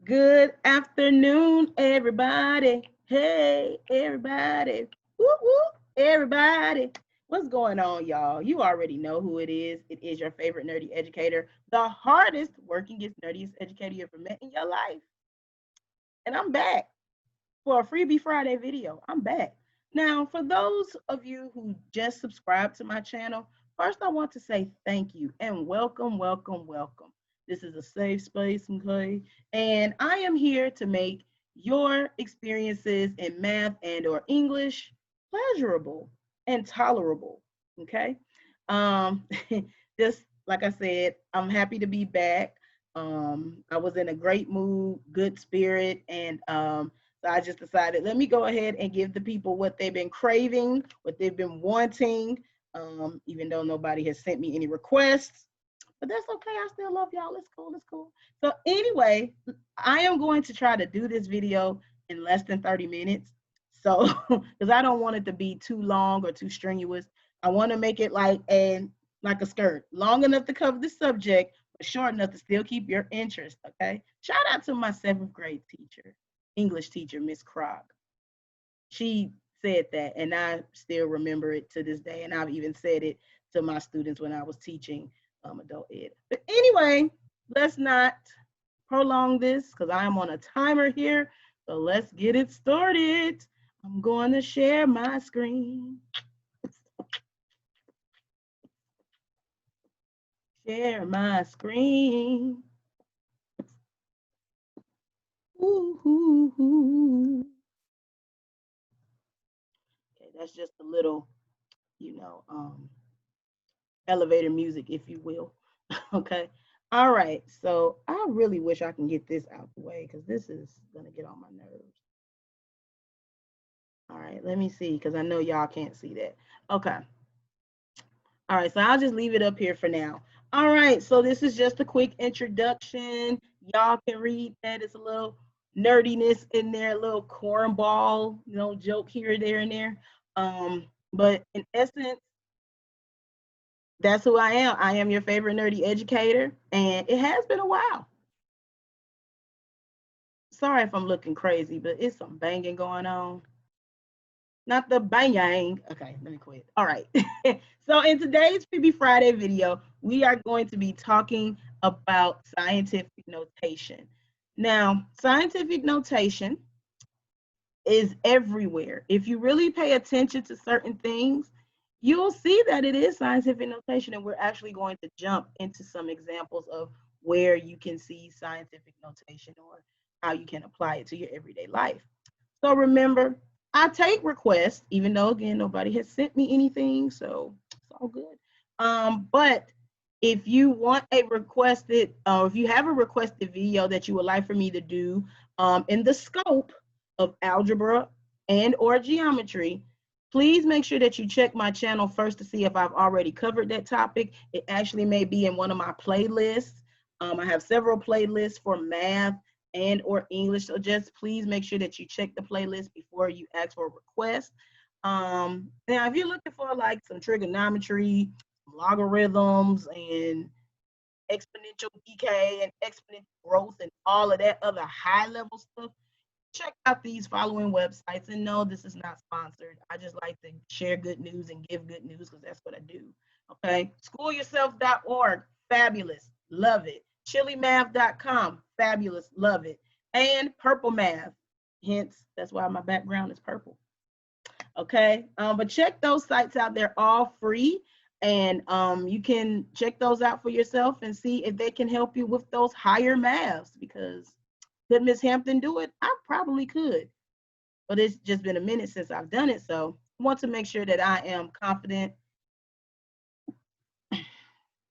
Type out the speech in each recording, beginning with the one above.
Good afternoon, everybody. Hey, everybody. Whoop, whoop, everybody. What's going on, y'all? You already know who it is. It is your favorite nerdy educator, the hardest working, nerdiest educator you ever met in your life. And I'm back for a Freebie Friday video. I'm back. Now, for those of you who just subscribed to my channel, first I want to say thank you and welcome, welcome, welcome. This is a safe space, okay? And I am here to make your experiences in math and or English pleasurable and tolerable, okay? Um, just like I said, I'm happy to be back. I was in a great mood, good spirit, and so I just decided, let me go ahead and give the people what they've been craving, what they've been wanting, even though nobody has sent me any requests. But that's okay. I still love y'all. It's cool. It's cool. So anyway, I am going to try to do this video in less than 30 minutes. So, because I don't want it to be too long or too strenuous. I want to make it like a skirt, long enough to cover the subject, but short enough to still keep your interest. Okay. Shout out to my 7th grade teacher. English teacher, Miss Croc. She said that, and I still remember it to this day. And I've even said it to my students when I was teaching adult ed. But anyway, let's not prolong this because I'm on a timer here. So let's get it started. I'm going to share my screen. Share my screen. Ooh, ooh, ooh. Okay, that's just a little, you know, elevator music, if you will. Okay. All right. So I really wish I can get this out the way because this is going to get on my nerves. All right. Let me see because I know y'all can't see that. Okay. All right. So I'll just leave it up here for now. All right. So this is just a quick introduction. Y'all can read that. It's a little nerdiness in there, a little cornball, joke here, there, and there. But in essence, that's who I am. I am your favorite nerdy educator, and it has been a while. Sorry if I'm looking crazy, but it's some banging going on. Not the bang. Okay, let me quit. All right. So in today's Freebie Friday video, we are going to be talking about scientific notation. Now, scientific notation is everywhere. If you really pay attention to certain things, you'll see that it is scientific notation, and we're actually going to jump into some examples of where you can see scientific notation or how you can apply it to your everyday life. So remember, I take requests, even though, again, nobody has sent me anything, so it's all good. But if you want a requested, if you have a requested video that you would like for me to do in the scope of algebra and or geometry, please make sure that you check my channel first to see if I've already covered that topic. It actually may be in one of my playlists. I have several playlists for math and or English, so just please make sure that you check the playlist before you ask for a request. Now, if you're looking for like some trigonometry, logarithms, and exponential decay and exponential growth and all of that other high level stuff, check out these following websites. And no, this is not sponsored. I just like to share good news and give good news because that's what I do. Okay. Schoolyourself.org, fabulous, love it. Chilimath.com, fabulous, love it. And Purple Math, hence that's why my background is purple. Okay. But check those sites out. They're all free. And you can check those out for yourself and see if they can help you with those higher maths, because could Miss Hampton do it? I probably could, but it's just been a minute since I've done it. So I want to make sure that I am confident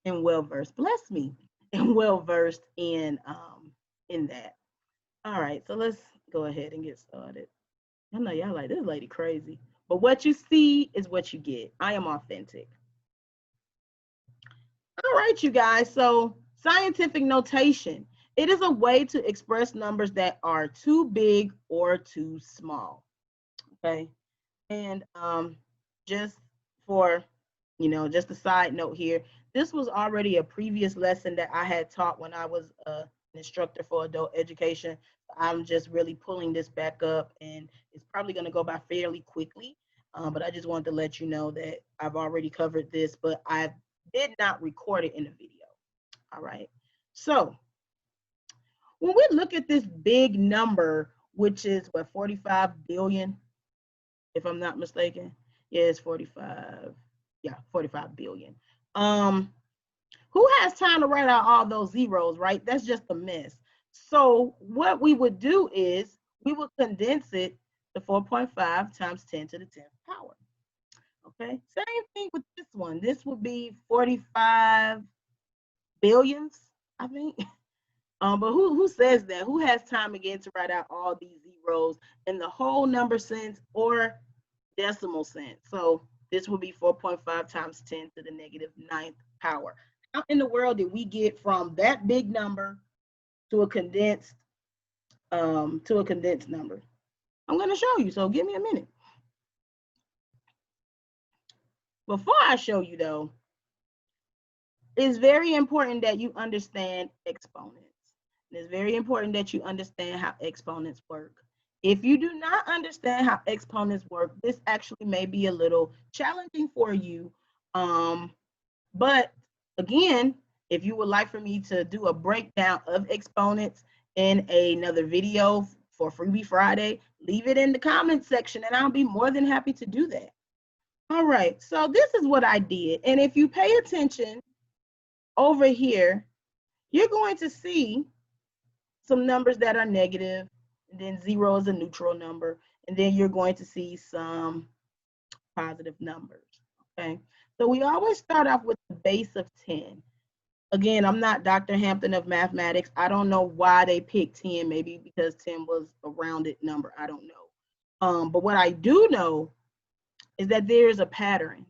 and well-versed, bless me, and well-versed in that. All right, so let's go ahead and get started. I know y'all like, this lady crazy, but what you see is what you get. I am authentic. All right, you guys, so scientific notation. It is a way to express numbers that are too big or too small, okay? And just for, just a side note here, this was already a previous lesson that I had taught when I was an instructor for adult education. I'm just really pulling this back up, and it's probably going to go by fairly quickly. But I just wanted to let you know that I've already covered this, but I did not record it in a video. All right. So when we look at this big number, which is what, 45 billion, if I'm not mistaken. Yeah, it's 45. Yeah, 45 billion. Who has time to write out all those zeros, right? That's just a mess. So what we would do is we would condense it to 4.5 times 10 to the 10th power. Okay, same thing with this one. This would be 45 billions, I think. But who says that? Who has time again to write out all these zeros in the whole number sense or decimal sense? So this would be 4.5 times 10 to the negative 9th power. How in the world did we get from that big number to a condensed number? I'm going to show you, so give me a minute. Before I show you though, it's very important that you understand exponents. It's very important that you understand how exponents work. If you do not understand how exponents work, this actually may be a little challenging for you. But again, if you would like for me to do a breakdown of exponents in another video for Freebie Friday, leave it in the comments section and I'll be more than happy to do that. All right, so this is what I did. And if you pay attention over here, you're going to see some numbers that are negative, and then 0 is a neutral number, and then you're going to see some positive numbers, okay? So we always start off with the base of 10. Again, I'm not Dr. Hampton of mathematics. I don't know why they picked 10, maybe because 10 was a rounded number, I don't know. But what I do know is that there's a pattern,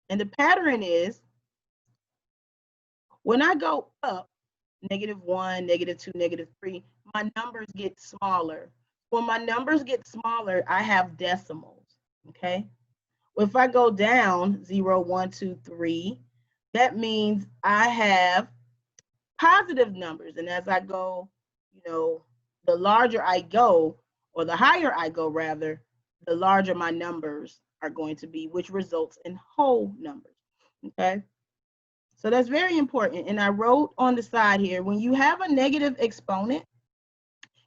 and the pattern is when I go up, -1, -2, -3, my numbers get smaller. When my numbers get smaller, I have decimals, okay? If I go down 0, 1, 2, 3, that means I have positive numbers. And as I go, the larger I go, or the higher I go rather, the larger my numbers are going to be, which results in whole numbers, okay? So that's very important. And I wrote on the side here, when you have a negative exponent,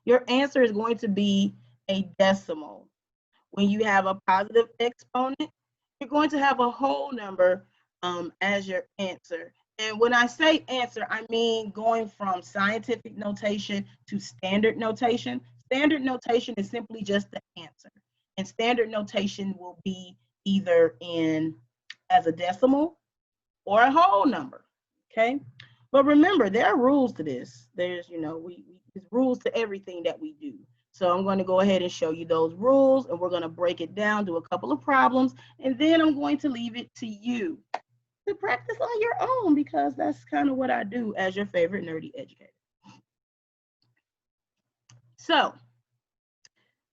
your answer is going to be a decimal. When you have a positive exponent, you're going to have a whole number as your answer. And when I say answer, I mean going from scientific notation to standard notation. Standard notation is simply just the answer. And standard notation will be either as a decimal or a whole number, okay? But remember, there are rules to this. There's, there's rules to everything that we do. So I'm going to go ahead and show you those rules, and we're going to break it down, do a couple of problems, and then I'm going to leave it to you to practice on your own, because that's kind of what I do as your favorite nerdy educator. So,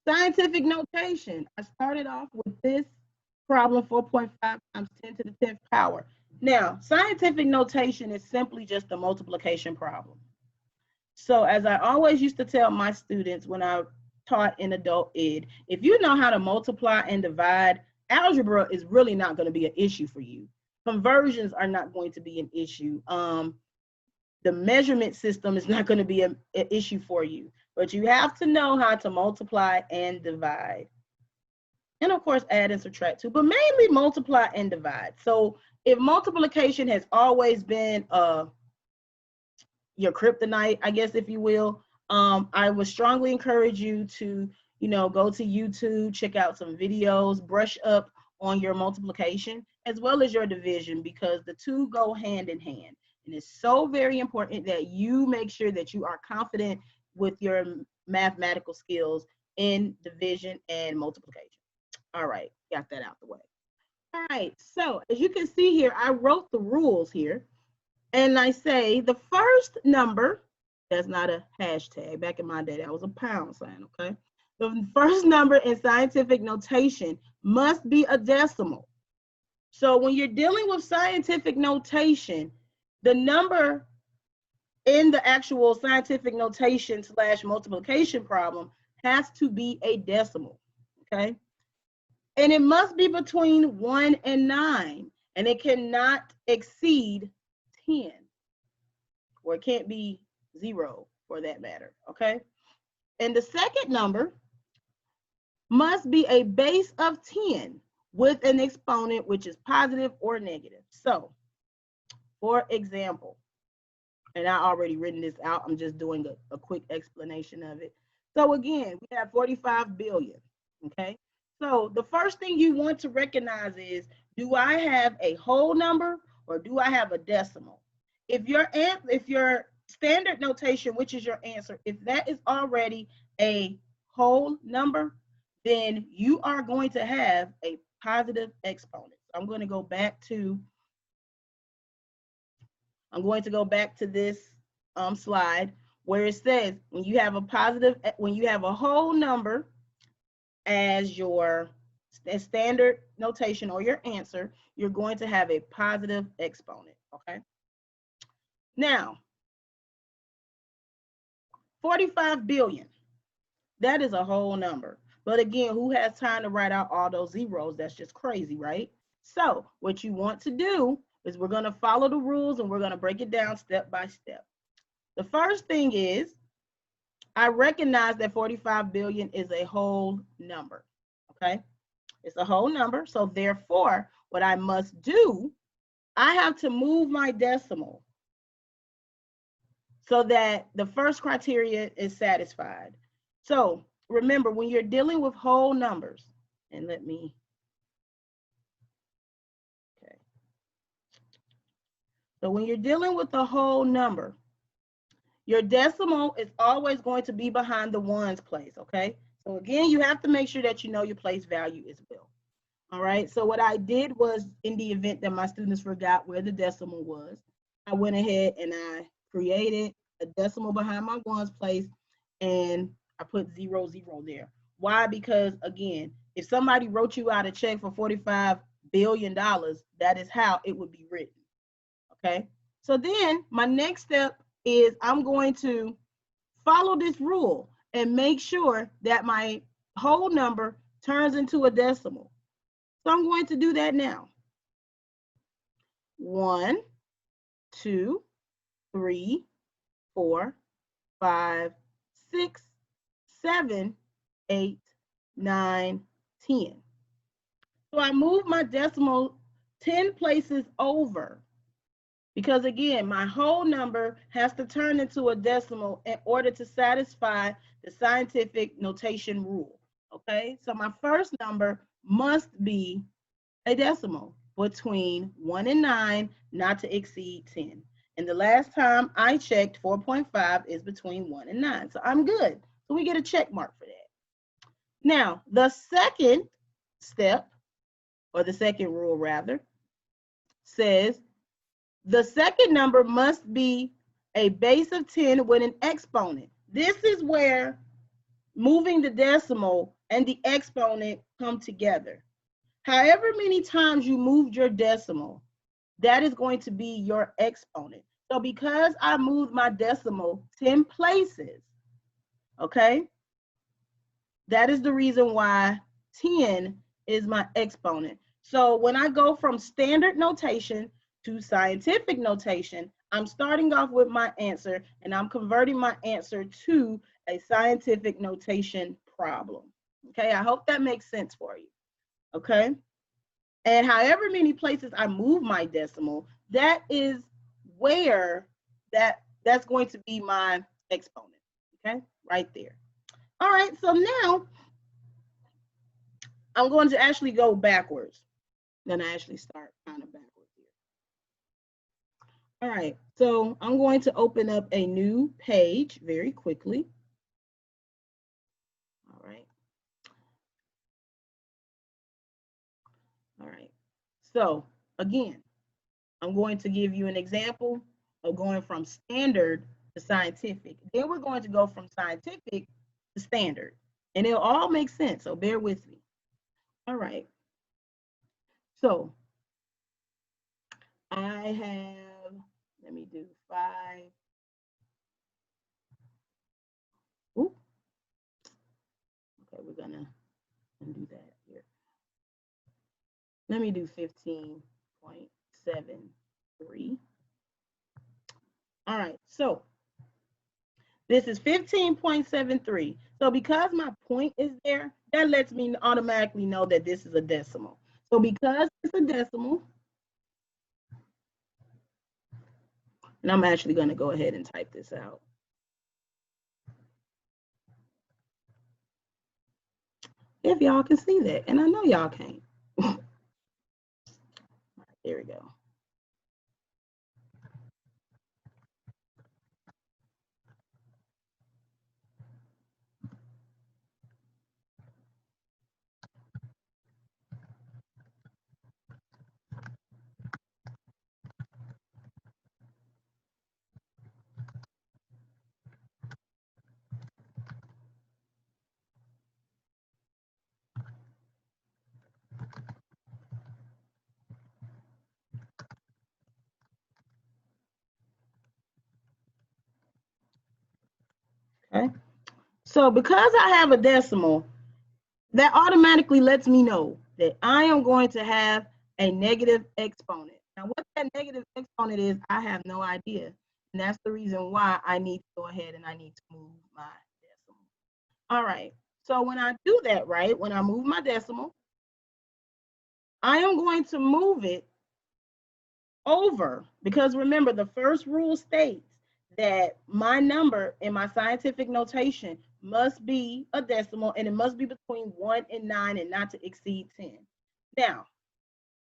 scientific notation. I started off with this problem, 4.5 times 10 to the 10th power. Now, scientific notation is simply just a multiplication problem. So as I always used to tell my students when I taught in adult ed, if you know how to multiply and divide, algebra is really not going to be an issue for you. Conversions are not going to be an issue. The measurement system is not going to be an issue for you, but you have to know how to multiply and divide. And of course, add and subtract too, but mainly multiply and divide. So if multiplication has always been your kryptonite, I guess, if you will, I would strongly encourage you to, go to YouTube, check out some videos, brush up on your multiplication as well as your division, because the two go hand in hand. And it's so very important that you make sure that you are confident with your mathematical skills in division and multiplication. All right, got that out the way. All right, so as you can see here, I wrote the rules here. And I say the first number, that's not a hashtag. Back in my day, that was a pound sign, okay? The first number in scientific notation must be a decimal. So when you're dealing with scientific notation, the number in the actual scientific notation / multiplication problem has to be a decimal, okay? And it must be between 1 and 9, and it cannot exceed 10, or it can't be 0 for that matter, okay? And the second number must be a base of 10 with an exponent which is positive or negative. So, for example, and I already written this out, I'm just doing a quick explanation of it. So again, we have 45 billion, okay? So the first thing you want to recognize is, do I have a whole number or do I have a decimal? If your standard notation, which is your answer, if that is already a whole number, then you are going to have a positive exponent. So I'm going to go back to this slide where it says when you have a whole number as your standard notation or your answer, you're going to have a positive exponent, okay? Now, 45 billion, that is a whole number. But again, who has time to write out all those zeros? That's just crazy, right? So what you want to do is we're going to follow the rules and we're going to break it down step by step. The first thing is, I recognize that 45 billion is a whole number, okay? It's a whole number, so therefore, what I must do, I have to move my decimal so that the first criteria is satisfied. So remember, when you're dealing with whole numbers, and so when you're dealing with a whole number, your decimal is always going to be behind the ones place, okay? So again, you have to make sure that you know your place value as well. All right, so what I did was, in the event that my students forgot where the decimal was, I went ahead and I created a decimal behind my ones place, and I put 0, 0 there. Why? Because again, if somebody wrote you out a check for $45 billion, that is how it would be written, okay? So then my next step is I'm going to follow this rule and make sure that my whole number turns into a decimal. So I'm going to do that now. 1, 2, 3, 4, 5, 6, 7, 8, 9, 10. So I move my decimal 10 places over, because again, my whole number has to turn into a decimal in order to satisfy the scientific notation rule, okay? So my first number must be a decimal between 1 and 9, not to exceed 10. And the last time I checked, 4.5 is between 1 and 9. So I'm good. So we get a check mark for that. Now, the second step, or the second rule rather, says the second number must be a base of 10 with an exponent. This is where moving the decimal and the exponent come together. However many times you moved your decimal, that is going to be your exponent. So because I moved my decimal 10 places, okay, that is the reason why 10 is my exponent. So when I go from standard notation to scientific notation, I'm starting off with my answer and I'm converting my answer to a scientific notation problem. Okay, I hope that makes sense for you. Okay. And however many places I move my decimal, that is where that's going to be my exponent, okay, right there. All right, so now I'm going to actually go backwards. Then I actually start kind of backwards here. All right, so I'm going to open up a new page very quickly. All right. All right, so again, I'm going to give you an example of going from standard to scientific. Then we're going to go from scientific to standard. And it'll all make sense, so bear with me. All right. So I have, let me do 5, we're gonna do that here. Let me do 15.73. All right, so this is 15.73. So because my point is there, that lets me automatically know that this is a decimal. So because it's a decimal, and I'm actually going to go ahead and type this out. If y'all can see that, and I know y'all can't. There we go. Okay. So because I have a decimal, that automatically lets me know that I am going to have a negative exponent. Now, what that negative exponent is, I have no idea. And that's the reason why I need to go ahead and I need to move my decimal. All right. So when I do that, right, when I move my decimal, I am going to move it over, because remember, the first rule states that my number in my scientific notation must be a decimal, and it must be between 1 and 9 and not to exceed 10. Now,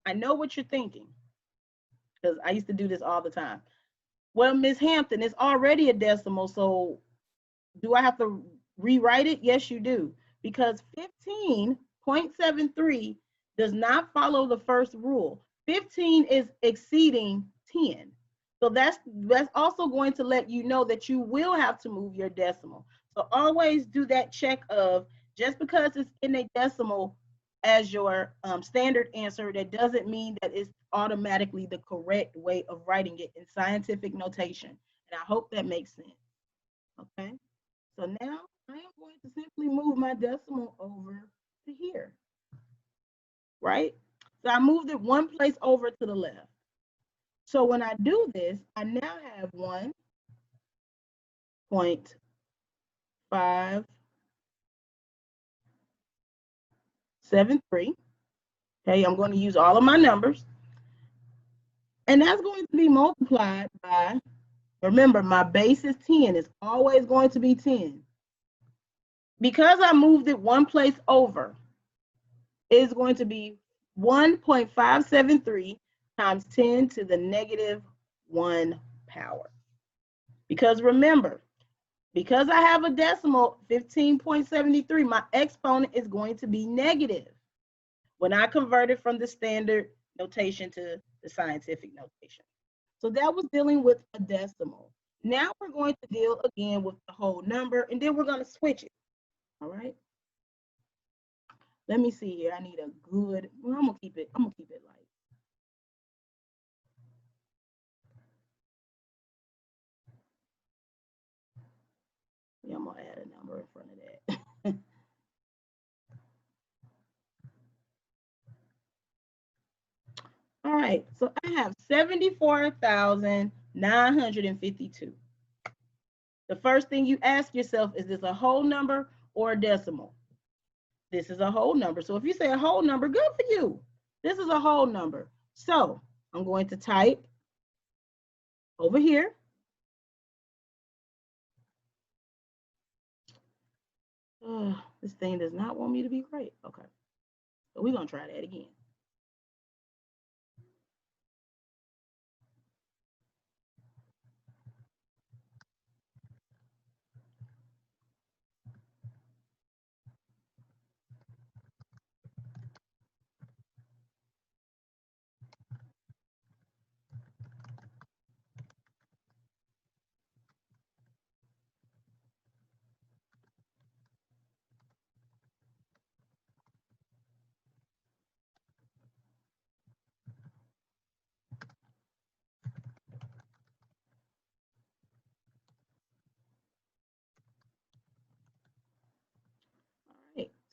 I know what you're thinking, because I used to do this all the time. Well, Miss Hampton, it's already a decimal, so do I have to rewrite it? Yes, you do, because 15.73 does not follow the first rule. 15 is exceeding 10. So that's also going to let you know that you will have to move your decimal. So always do that check of, just because it's in a decimal as your standard answer, that doesn't mean that it's automatically the correct way of writing it in scientific notation. And I hope that makes sense. Okay. So now I am going to simply move my decimal over to here, right? So I moved it one place over to the left. So when I do this, I now have 1.573. Okay, I'm going to use all of my numbers. And that's going to be multiplied by, remember, my base is 10. It's always going to be 10. Because I moved it one place over, it's going to be 1.573 times 10 to the negative 1 power. Because remember, because I have a decimal, 15.73, my exponent is going to be negative when I convert it from the standard notation to the scientific notation. So that was dealing with a decimal. Now we're going to deal again with the whole number, and then we're going to switch it. All right. Let me see here. I need a good, well, I'm gonna keep it light. Yeah, I'm gonna add a number in front of that. All right, so I have 74,952. The first thing you ask yourself, is this a whole number or a decimal? This is a whole number. So if you say a whole number, good for you. This is a whole number. So I'm going to type over here. This thing does not want me to be great. Okay, so we're gonna try that again.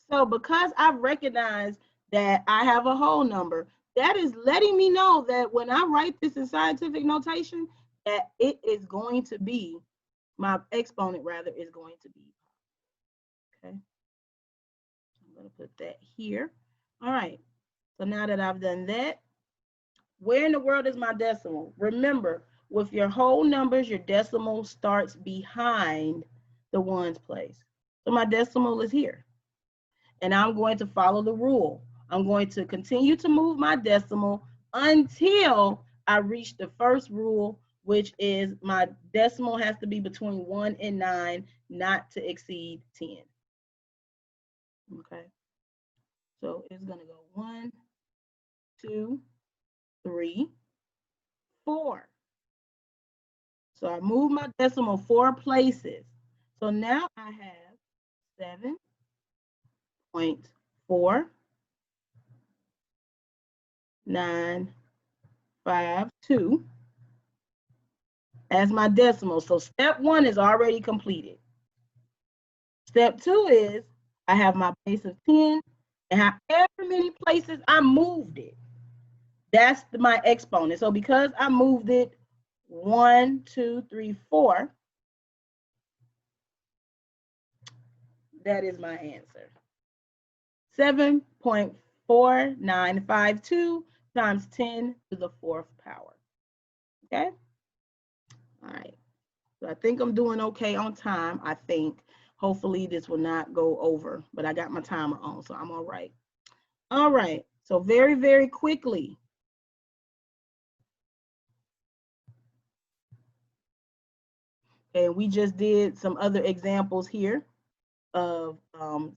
So because I've recognized that I have a whole number, that is letting me know that when I write this in scientific notation, that it is going to be, my exponent rather, is going to be, okay? I'm going to put that here. All right, so now that I've done that, where in the world is my decimal? Remember, with your whole numbers, your decimal starts behind the ones place. So my decimal is here. And I'm going to follow the rule. I'm going to continue to move my decimal until I reach the first rule, which is my decimal has to be between 1 and 9, not to exceed 10. Okay. So it's going to go 1, 2, 3, 4. So I move my decimal 4 places. So now I have 7.4952 as my decimal. So step 1 is already completed. Step 2 is I have my base of 10, and however many places I moved it, that's my exponent. So because I moved it 1, 2, 3, 4, that is my answer. 7.4952 times 10 to the 4th power. Okay? All right. So I think I'm doing okay on time, I think. Hopefully this will not go over, but I got my timer on, so I'm all right. All right. So very, very quickly. And we just did some other examples here of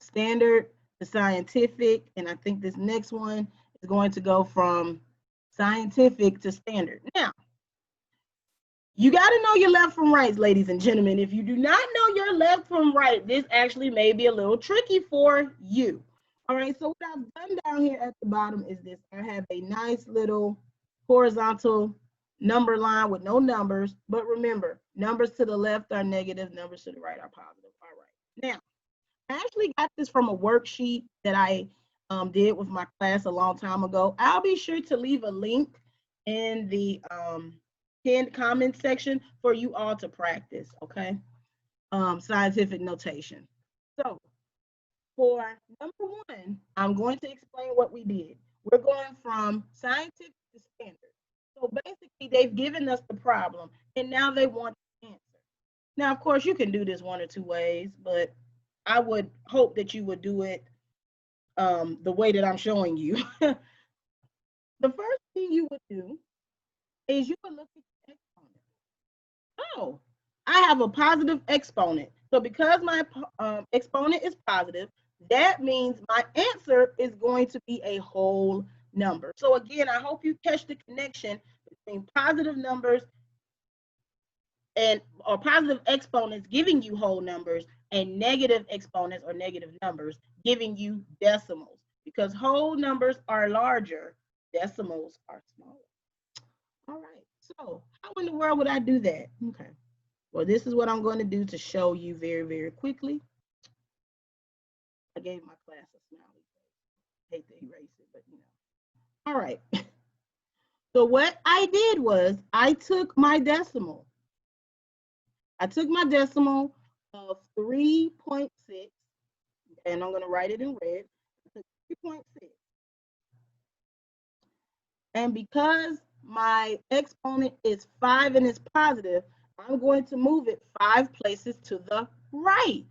standard to scientific. And I think this next one is going to go from scientific to standard. Now, you got to know your left from right, ladies and gentlemen. If you do not know your left from right, this actually may be a little tricky for you. All right, so what I've done down here at the bottom is this. I have a nice little horizontal number line with no numbers, but remember, numbers to the left are negative, numbers to the right are positive. All right, now, I actually got this from a worksheet that I did with my class a long time ago. I'll be sure to leave a link in the pinned comment section for you all to practice, okay? Scientific notation. So for number 1, I'm going to explain what we did. We're going from scientific to standard. So basically, they've given us the problem, and now they want the answer. Now, of course, you can do this 1 or 2 ways, but I would hope that you would do it the way that I'm showing you. The first thing you would do is you would look at the exponent. Oh, I have a positive exponent. So because my exponent is positive, that means my answer is going to be a whole number. So again, I hope you catch the connection between positive numbers or positive exponents giving you whole numbers and negative exponents or negative numbers giving you decimals. Because whole numbers are larger, decimals are smaller. All right, so how in the world would I do that? Okay, well, this is what I'm going to do to show you very, very quickly. I gave my class a smiley face. Hate to erase it, but you know. All right. So what I did was I took my decimal. I took my decimal of 3.6, and I'm going to write it in red. I took 3.6. And because my exponent is 5 and it's positive, I'm going to move it 5 places to the right.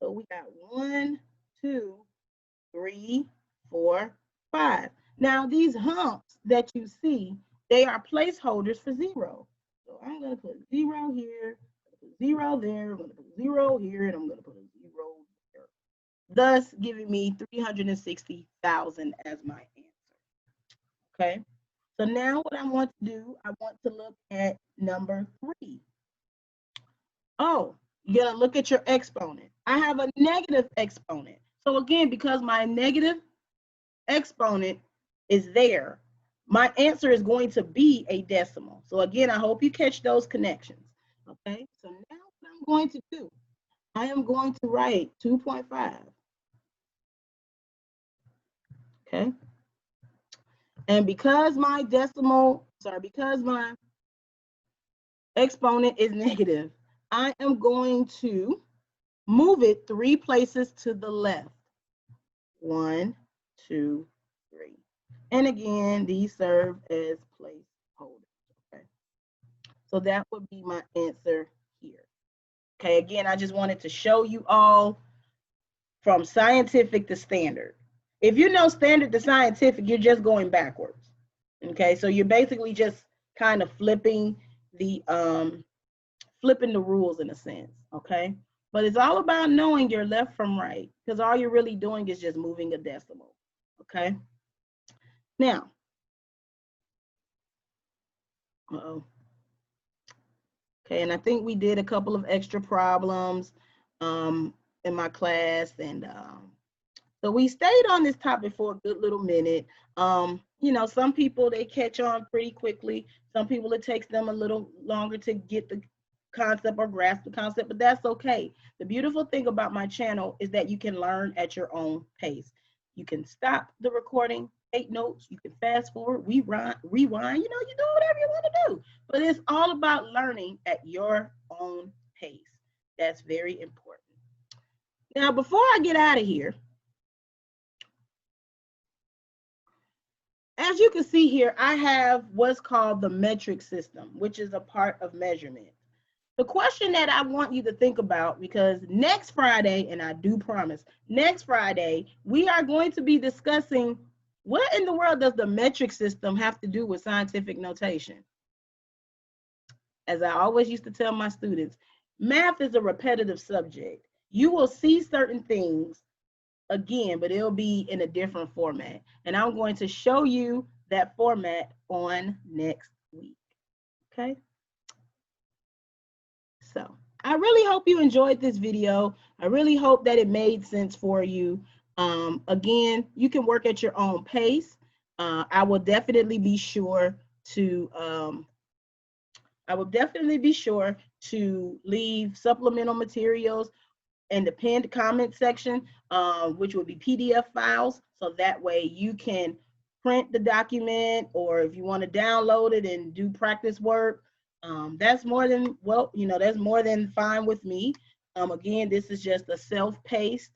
So we got 1, 2, 3, 4, 5. Now these humps that you see, they are placeholders for 0. So I'm going to put 0 here, 0 there, I'm going to put 0 here, and I'm going to put a 0 there. Thus giving me 360,000 as my answer. Okay. So now what I want to do, I want to look at number 3. Oh, you're going to look at your exponent. I have a negative exponent. So again, because my negative exponent is there, my answer is going to be a decimal. So again, I hope you catch those connections. Okay, so now what I'm going to do, I am going to write 2.5 okay? And because my because my exponent is negative, I am going to move it 3 places to the left. 1, 2, 3. And again, these serve as placeholders, okay? So that would be my answer here. Okay, again, I just wanted to show you all from scientific to standard. If you know standard to scientific, you're just going backwards. Okay, so you're basically just kind of flipping the rules in a sense, okay? But it's all about knowing your left from right, because all you're really doing is just moving a decimal, okay? Now, okay, and I think we did a couple of extra problems in my class, and so we stayed on this topic for a good little minute. You know, some people, they catch on pretty quickly. Some people, it takes them a little longer to get the concept or grasp the concept, but that's okay. The beautiful thing about my channel is that you can learn at your own pace. You can stop the recording, take notes, you can fast forward, rewind, you know, you do whatever you want to do. But it's all about learning at your own pace. That's very important. Now, before I get out of here, as you can see here, I have what's called the metric system, which is a part of measurement. The question that I want you to think about, because next Friday, and I do promise, next Friday, we are going to be discussing what in the world does the metric system have to do with scientific notation? As I always used to tell my students, math is a repetitive subject. You will see certain things again, but it'll be in a different format. And I'm going to show you that format on next week, okay? So I really hope you enjoyed this video. I really hope that it made sense for you. Again, you can work at your own pace. I will definitely be sure to leave supplemental materials in the pinned comment section, which will be PDF files. So that way you can print the document, or if you want to download it and do practice work, that's more than, well, you know, that's more than fine with me. Again, this is just a self-paced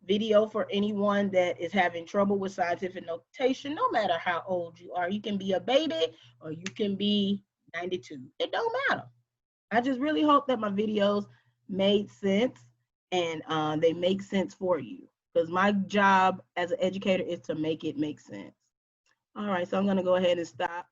video for anyone that is having trouble with scientific notation, no matter how old you are. You can be a baby or you can be 92. It don't matter. I just really hope that my videos made sense and they make sense for you, because my job as an educator is to make it make sense. All right, so I'm going to go ahead and stop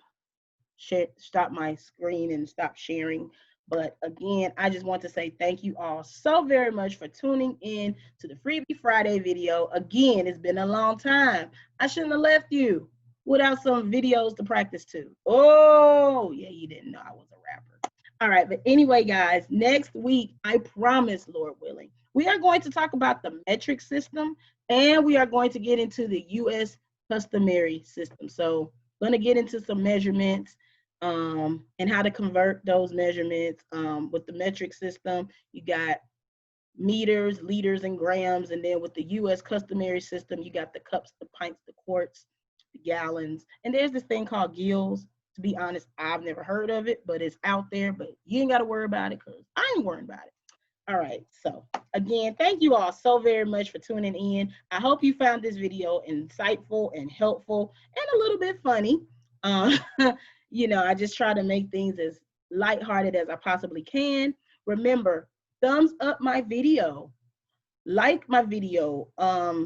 my screen and stop sharing. But again, I just want to say thank you all so very much for tuning in to the Freebie Friday video. Again, it's been a long time. I shouldn't have left you without some videos to practice to. Oh, yeah, you didn't know I was a rapper. All right, but anyway, guys, next week, I promise, Lord willing, we are going to talk about the metric system, and we are going to get into the U.S. customary system. So I'm going to get into some measurements and how to convert those measurements. With the metric system, you got meters, liters, and grams. And then with the U.S. customary system, you got the cups, the pints, the quarts, the gallons. And there's this thing called gills. To be honest, I've never heard of it, but it's out there. But you ain't got to worry about it, because I ain't worrying about it. All right, so again, thank you all so very much for tuning in. I hope you found this video insightful and helpful and a little bit funny. You know, I just try to make things as lighthearted as I possibly can. Remember, thumbs up my video, like my video,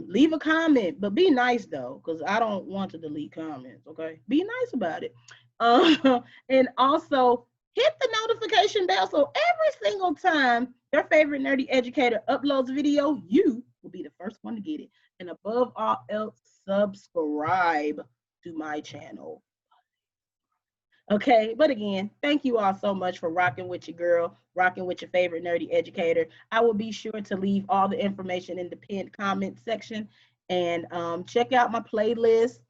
leave a comment, but be nice though, because I don't want to delete comments, okay? Be nice about it. And also hit the notification bell, so every single time your favorite nerdy educator uploads a video, you will be the first one to get it. And above all else, subscribe to my channel. Okay, but again, thank you all so much for rocking with your girl, rocking with your favorite nerdy educator. I will be sure to leave all the information in the pinned comment section, and check out my playlist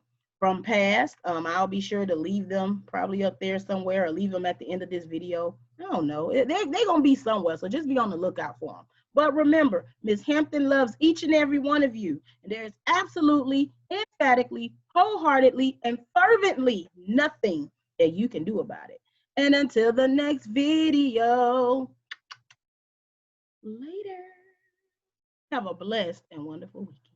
from past. I'll be sure to leave them probably up there somewhere, or leave them at the end of this video I don't know. They're going to be somewhere, so just be on the lookout for them. But remember, Miss Hampton loves each and every one of you. And there is absolutely, emphatically, wholeheartedly, and fervently nothing that you can do about it. And until the next video, later. Have a blessed and wonderful weekend.